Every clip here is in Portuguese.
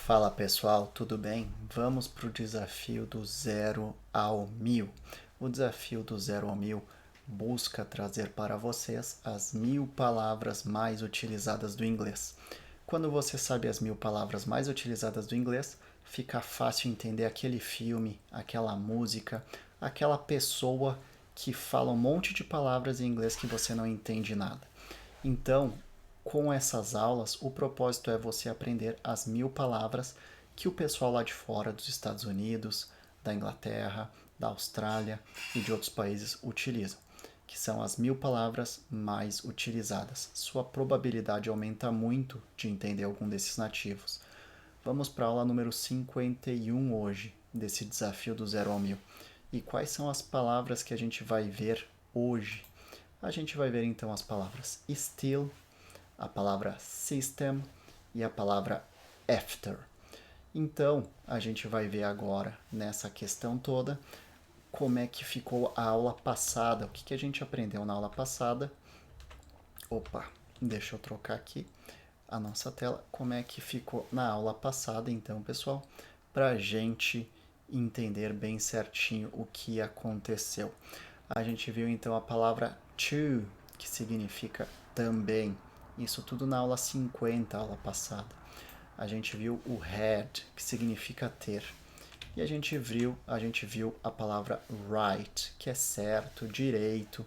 Fala pessoal, tudo bem? Vamos para o desafio do 0 ao 1000. O desafio do 0 ao 1000 busca trazer para vocês as 1000 palavras mais utilizadas do inglês. Quando você sabe as 1000 palavras mais utilizadas do inglês, fica fácil entender aquele filme, aquela música, aquela pessoa que fala um monte de palavras em inglês que você não entende nada. Então, com essas aulas, o propósito é você aprender as 1000 palavras que o pessoal lá de fora dos Estados Unidos, da Inglaterra, da Austrália e de outros países utilizam, que são as 1000 palavras mais utilizadas. Sua probabilidade aumenta muito de entender algum desses nativos. Vamos para a aula número 51 hoje, desse desafio do 0 ao 1000. E quais são as palavras que a gente vai ver hoje? A gente vai ver então as palavras still, a palavra system e a palavra after. Então, a gente vai ver agora, nessa questão toda, como é que ficou a aula passada, o que a gente aprendeu na aula passada. Opa, deixa eu trocar aqui a nossa tela, como é que ficou na aula passada, então, pessoal, para a gente entender bem certinho o que aconteceu. A gente viu, então, a palavra to, que significa também. Isso tudo na aula 50, aula passada. A gente viu o had, que significa ter. E a gente viu a palavra right, que é certo, direito.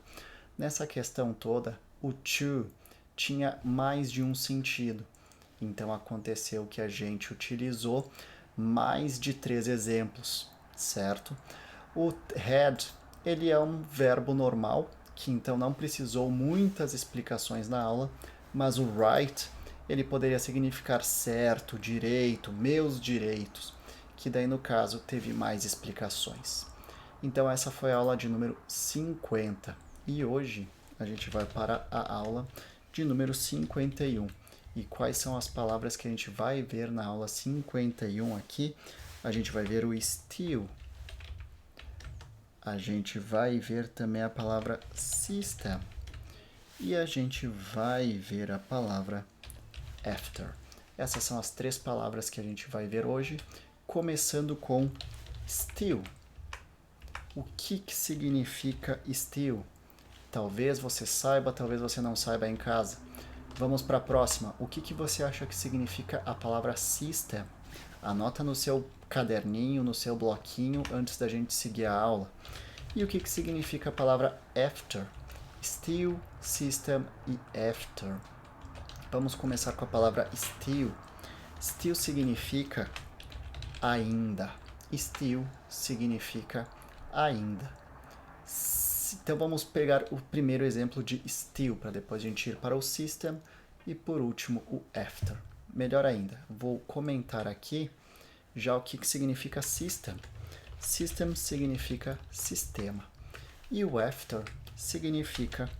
Nessa questão toda, o to tinha mais de um sentido. Então aconteceu que a gente utilizou mais de 3 exemplos, certo? O had, ele é um verbo normal, que então não precisou muitas explicações na aula, mas o right, ele poderia significar certo, direito, meus direitos, que daí no caso teve mais explicações. Então essa foi a aula de número 50 e hoje a gente vai para a aula de número 51. E quais são as palavras que a gente vai ver na aula 51 aqui? A gente vai ver o still. A gente vai ver também a palavra system. E a gente vai ver a palavra after. Essas são as 3 palavras que a gente vai ver hoje, começando com still. O que significa still? Talvez você saiba, talvez você não saiba em casa. Vamos para a próxima. O que você acha que significa a palavra system? Anota no seu caderninho, no seu bloquinho, antes da gente seguir a aula. E o que significa a palavra after? Still, system e after. Vamos começar com a palavra still. Still significa ainda. Still significa ainda. Então vamos pegar o primeiro exemplo de still, para depois a gente ir para o system e por último o after. Melhor ainda, vou comentar aqui já o que significa system. System significa sistema e o after significa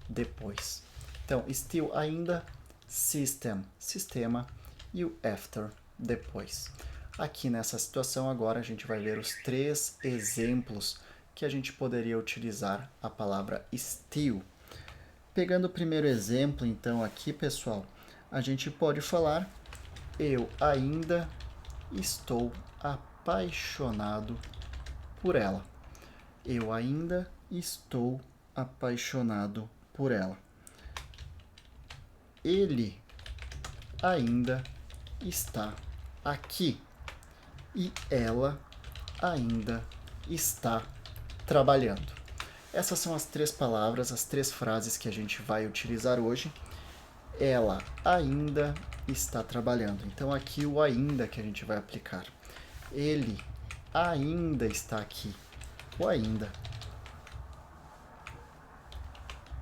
depois. Então, still ainda, system, sistema e o after depois. Aqui nessa situação agora a gente vai ver os 3 exemplos que a gente poderia utilizar a palavra still. Pegando o primeiro exemplo, então, aqui, pessoal, a gente pode falar: eu ainda estou apaixonado por ela. Eu ainda estou apaixonado por ela. Ele ainda está aqui. E ela ainda está trabalhando. Essas são as 3 palavras, as 3 frases que a gente vai utilizar hoje. Ela ainda está trabalhando. Então aqui o ainda que a gente vai aplicar. Ele ainda está aqui. O ainda.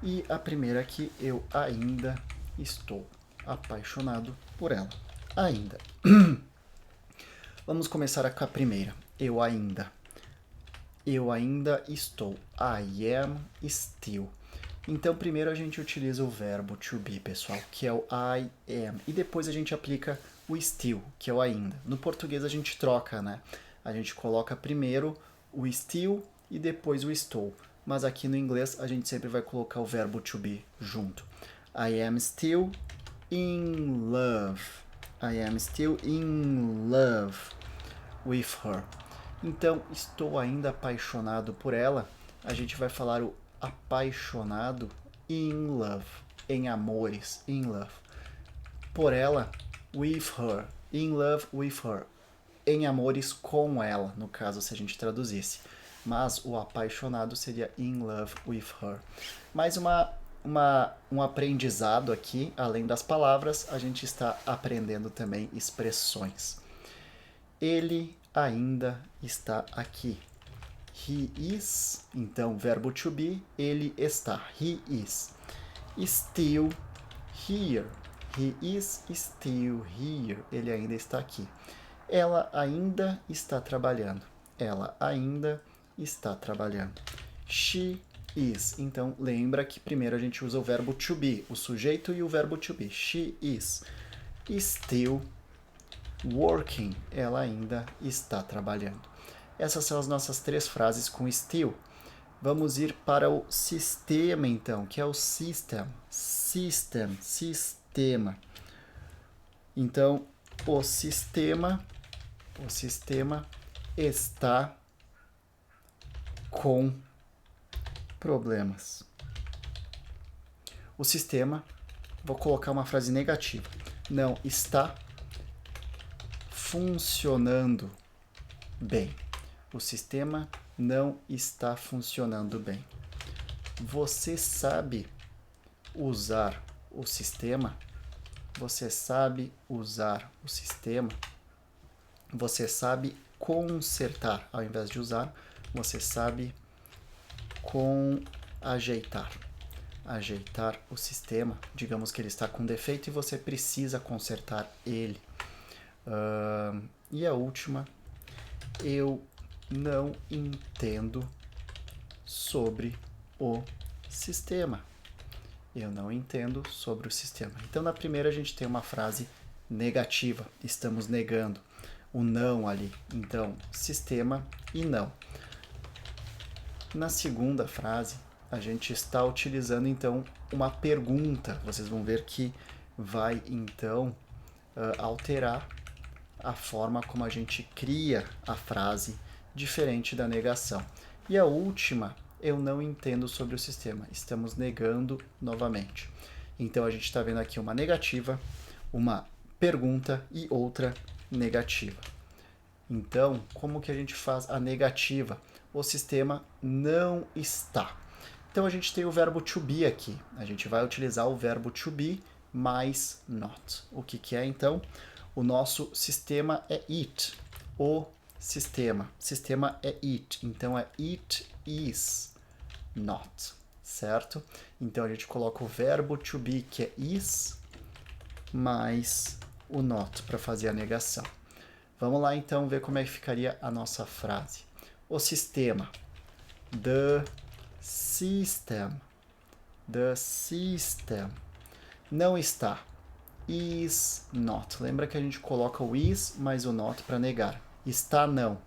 E a primeira aqui, eu ainda estou apaixonado por ela. Ainda. Vamos começar com a primeira. Eu ainda. Eu ainda estou. I am still. Então, primeiro a gente utiliza o verbo to be, pessoal, que é o I am. E depois a gente aplica o still, que é o ainda. No português a gente troca, né? A gente coloca primeiro o still e depois o estou. Mas aqui no inglês a gente sempre vai colocar o verbo to be junto. I am still in love. I am still in love with her. Então, estou ainda apaixonado por ela. A gente vai falar o apaixonado in love, em amores, in love. Por ela, with her, in love with her, em amores com ela, no caso, se a gente traduzisse. Mas o apaixonado seria in love with her. Mais um aprendizado aqui, além das palavras, a gente está aprendendo também expressões. Ele ainda está aqui. He is, então, verbo to be, ele está. He is. Still here. He is still here. Ele ainda está aqui. Ela ainda está trabalhando. Ela ainda está trabalhando. She is. Então, lembra que primeiro a gente usa o verbo to be, o sujeito e o verbo to be. She is still working. Ela ainda está trabalhando. Essas são as nossas 3 frases com still. Vamos ir para o sistema, então, que é o system. System, sistema. Então, o sistema está com problemas. O sistema, vou colocar uma frase negativa, não está funcionando bem. O sistema não está funcionando bem. Você sabe usar o sistema? Você sabe usar o sistema? Você sabe consertar, ao invés de usar, você sabe ajeitar o sistema. Digamos que ele está com defeito e você precisa consertar ele. E a última, eu não entendo sobre o sistema. Eu não entendo sobre o sistema. Então, na primeira, a gente tem uma frase negativa. Estamos negando o não ali. Então, sistema e não. Na segunda frase, a gente está utilizando, então, uma pergunta. Vocês vão ver que vai, então, alterar a forma como a gente cria a frase, diferente da negação. E a última, eu não entendo sobre o sistema. Estamos negando novamente. Então, a gente está vendo aqui uma negativa, uma pergunta e outra negativa. Então, como que a gente faz a negativa? O sistema não está. Então, a gente tem o verbo to be aqui. A gente vai utilizar o verbo to be mais not. O que é, então? O nosso sistema é it. O sistema. Sistema é it. Então, é it is not. Certo? Então, a gente coloca o verbo to be, que é is, mais o not, para fazer a negação. Vamos lá, então, ver como é que ficaria a nossa frase. O sistema. The system. The system. Não está. Is not. Lembra que a gente coloca o is mais o not para negar. Está não.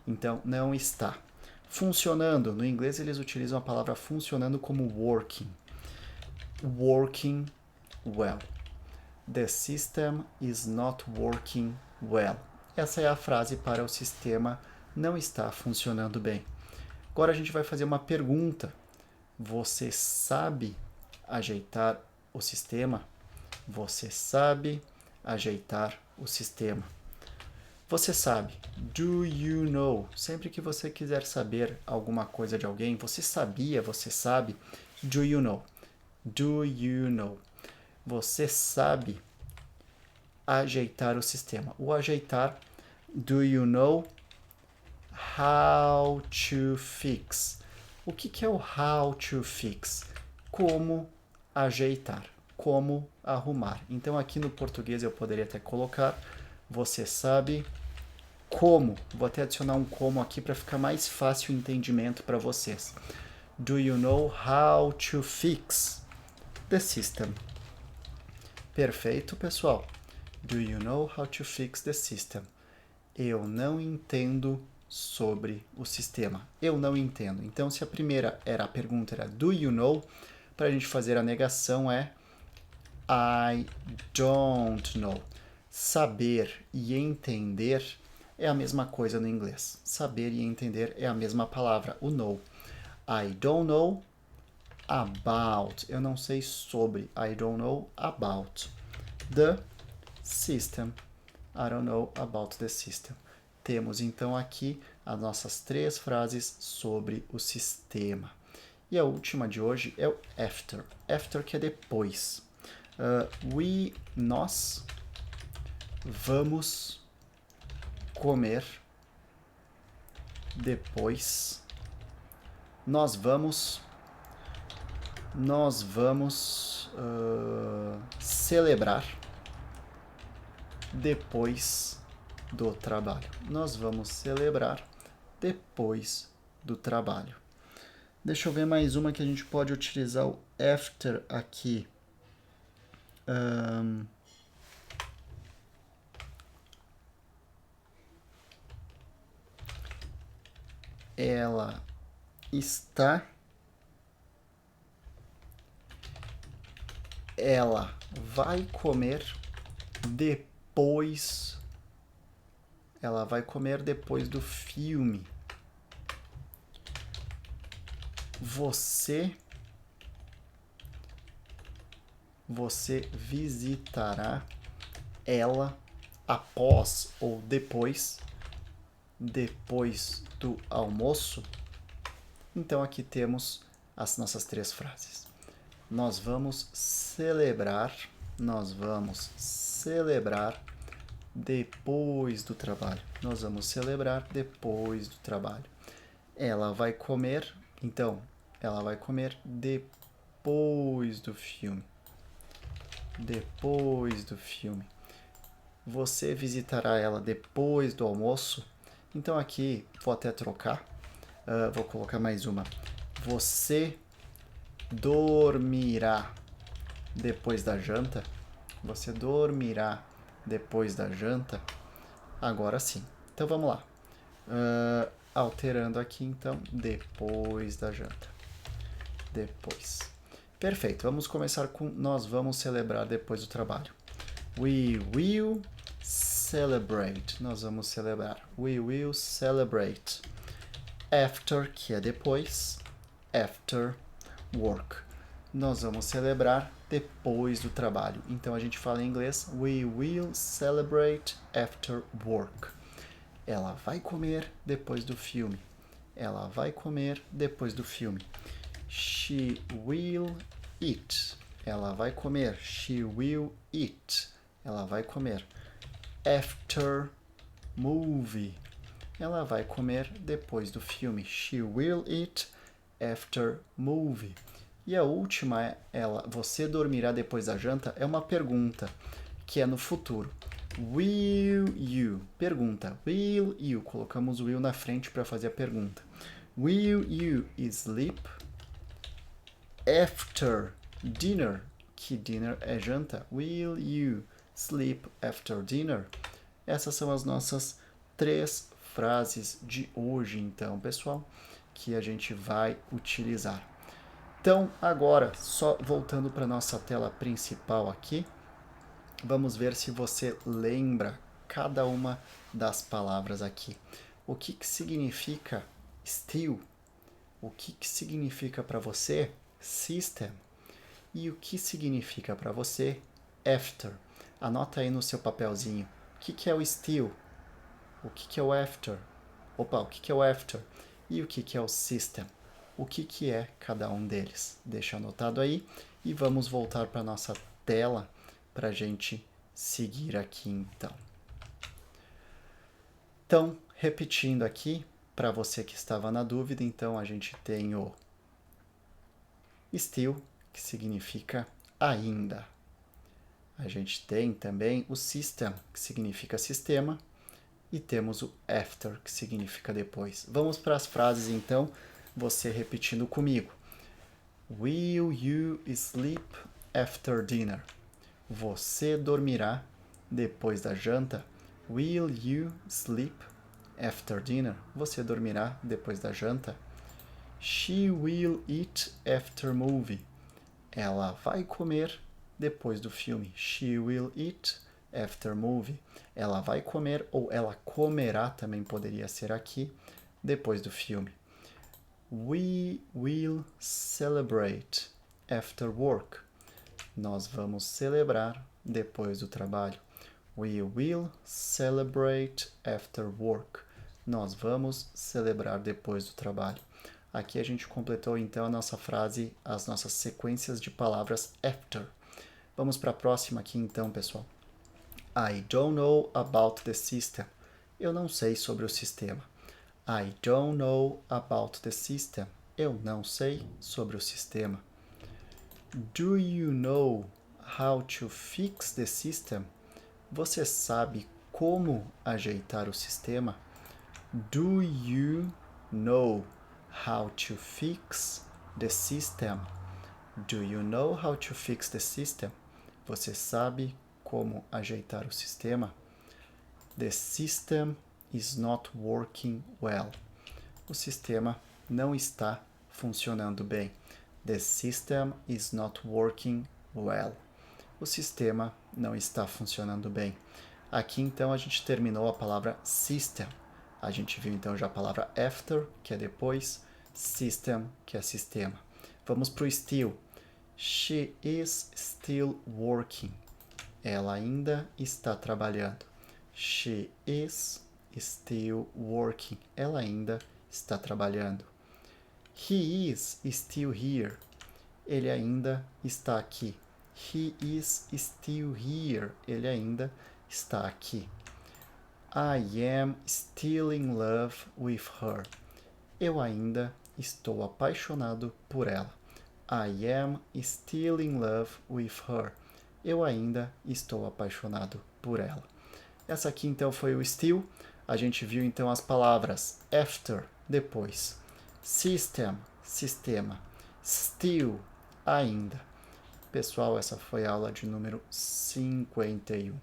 Então, não está. Funcionando. No inglês, eles utilizam a palavra funcionando como working. Working well. The system is not working well. Essa é a frase para o sistema não está funcionando bem. Agora a gente vai fazer uma pergunta. Você sabe ajeitar o sistema? Você sabe ajeitar o sistema? Você sabe. Do you know? Sempre que você quiser saber alguma coisa de alguém, você sabia, você sabe. Do you know? Do you know? Você sabe ajeitar o sistema. O ajeitar, do you know how to fix? O que é o how to fix? Como ajeitar, como arrumar. Então, aqui no português eu poderia até colocar, você sabe como. Vou até adicionar um como aqui para ficar mais fácil o entendimento para vocês. Do you know how to fix the system? Perfeito, pessoal. Do you know how to fix the system? Eu não entendo sobre o sistema. Eu não entendo. Então, se a primeira a pergunta era do you know, para a gente fazer a negação é I don't know. Saber e entender é a mesma coisa no inglês. Saber e entender é a mesma palavra, o know. I don't know about. Eu não sei sobre. I don't know about the system. I don't know about the system. Temos então aqui as nossas 3 frases sobre o sistema. E a última de hoje é o after. After que é depois. Nós vamos comer depois. Nós vamos celebrar depois do trabalho. Nós vamos celebrar depois do trabalho. Deixa eu ver mais uma que a gente pode utilizar o after aqui. Ela está. Ela vai comer depois. Ela vai comer depois do filme. Você visitará ela após ou depois do almoço? Então aqui temos as nossas 3 frases. Nós vamos celebrar depois do trabalho. Nós vamos celebrar depois do trabalho. Ela vai comer, então, ela vai comer depois do filme. Depois do filme. Você visitará ela depois do almoço? Então aqui, vou até trocar. Vou colocar mais uma. Você dormirá depois da janta? Você dormirá depois da janta? Agora sim. Então vamos lá. Alterando aqui então, depois da janta. Depois. Perfeito. Vamos começar com nós vamos celebrar depois do trabalho. We will celebrate. Nós vamos celebrar. We will celebrate. After, que é depois. After work. Nós vamos celebrar depois do trabalho. Então a gente fala em inglês we will celebrate after work. Ela vai comer depois do filme. Ela vai comer depois do filme. She will eat. Ela vai comer. She will eat. Ela vai comer. After movie. Ela vai comer depois do filme. She will eat after movie. E a última é você dormirá depois da janta? É uma pergunta que é no futuro. Will you? Pergunta. Will you? Colocamos o will na frente para fazer a pergunta. Will you sleep after dinner? Que dinner é janta. Will you sleep after dinner? Essas são as nossas 3 frases de hoje, então, pessoal, que a gente vai utilizar. Então, agora, só voltando para a nossa tela principal aqui, vamos ver se você lembra cada uma das palavras aqui. O que significa still? O que significa para você system? E o que significa para você after? Anota aí no seu papelzinho. O que é o still? O que é o after? Opa, o que é o after? E o que é o system? O que é cada um deles? Deixa anotado aí e vamos voltar para a nossa tela para a gente seguir aqui então. Então, repetindo aqui, para você que estava na dúvida, então a gente tem o still, que significa ainda. A gente tem também o system, que significa sistema, e temos o after, que significa depois. Vamos para as frases então, você repetindo comigo. Will you sleep after dinner? Você dormirá depois da janta? Will you sleep after dinner? Você dormirá depois da janta? She will eat after movie. Ela vai comer depois do filme. She will eat after movie. Ela vai comer ou ela comerá, também poderia ser aqui, depois do filme. We will celebrate after work. Nós vamos celebrar depois do trabalho. We will celebrate after work. Nós vamos celebrar depois do trabalho. Aqui a gente completou então a nossa frase, as nossas sequências de palavras after. Vamos para a próxima aqui então, pessoal. I don't know about the system. Eu não sei sobre o sistema. I don't know about the system. Eu não sei sobre o sistema. Do you know how to fix the system? Você sabe como ajeitar o sistema? Do you know how to fix the system? Do you know how to fix the system? Você sabe como ajeitar o sistema? The system is not working well. O sistema não está funcionando bem. The system is not working well. O sistema não está funcionando bem. Aqui então a gente terminou a palavra system. A gente viu então já a palavra after, que é depois, system, que é sistema. Vamos para o still. She is still working. Ela ainda está trabalhando. She is still working. Ela ainda está trabalhando. He is still here. Ele ainda está aqui. He is still here. Ele ainda está aqui. I am still in love with her. Eu ainda estou apaixonado por ela. I am still in love with her. Eu ainda estou apaixonado por ela. Essa aqui então foi o still. A gente viu então as palavras after, depois. System, sistema. Still, ainda. Pessoal, essa foi a aula de número 51.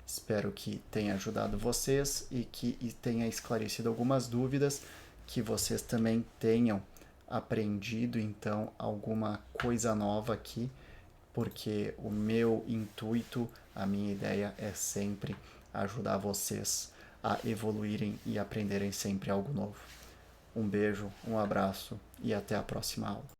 Espero que tenha ajudado vocês e que tenha esclarecido algumas dúvidas, que vocês também tenham aprendido, então, alguma coisa nova aqui, porque o meu intuito, a minha ideia é sempre ajudar vocês a evoluírem e aprenderem sempre algo novo. Um beijo, um abraço e até a próxima aula.